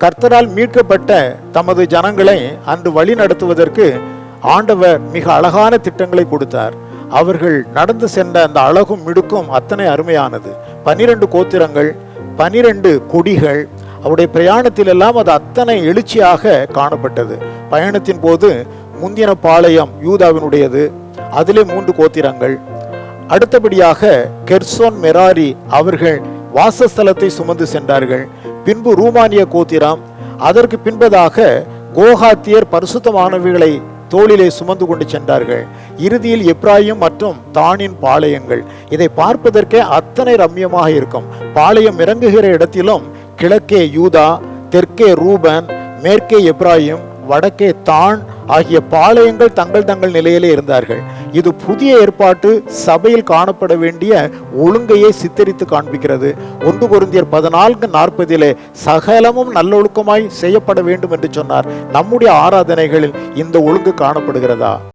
கர்த்தரால் மீட்கப்பட்ட தமது ஜனங்களை அன்று வழி நடத்துவதற்கு ஆண்டவர் மிக அழகான திட்டங்களை கொடுத்தார். அவர்கள் நடந்து சென்ற அந்த அழகும் மிடுக்கும் அத்தனை அருமையானது. 12 கோத்திரங்கள், 12 கொடிகள், அவருடைய பிரயாணத்தில் எல்லாம் அது அத்தனை எழுச்சியாக காணப்பட்டது. பயணத்தின் போது முந்தின பாளையம் யூதாவினுடையது, அதிலே 3 கோத்திரங்கள். அடுத்தபடியாக கெர்சோன் மெராரி அவர்கள் வாசஸ்தலத்தை சுமந்து சென்றார்கள். பின்பு ரூமானிய கோத்திரம், அதற்கு பின்பதாக கோகாத்தியர் பரிசுத்தமானவைகளை தோளிலே சுமந்து கொண்டு சென்றார்கள். இறுதியில் எப்ராயிம் மற்றும் தானின் பாளையங்கள். இதை பார்ப்பதற்கே அத்தனை ரம்யமாக இருக்கும். பாளையம் இறங்குகிற இடத்திலும் கிழக்கே யூதா, தெற்கே ரூபன், மேற்கே எப்ராயிம், வடக்கே தான் ஆகிய பாளையங்கள் தங்கள் நிலையிலே இருந்தார்கள். இது புதிய ஏற்பாட்டு சபையில் காணப்பட வேண்டிய ஒழுங்கையை சித்தரித்து காண்பிக்கிறது. 1 கொரிந்தியர் 14:40 சகலமும் நல்லொழுக்கமாய் செய்யப்பட வேண்டும் என்று சொன்னார். நம்முடைய ஆராதனைகளில் இந்த ஒழுங்கு காணப்படுகிறதா?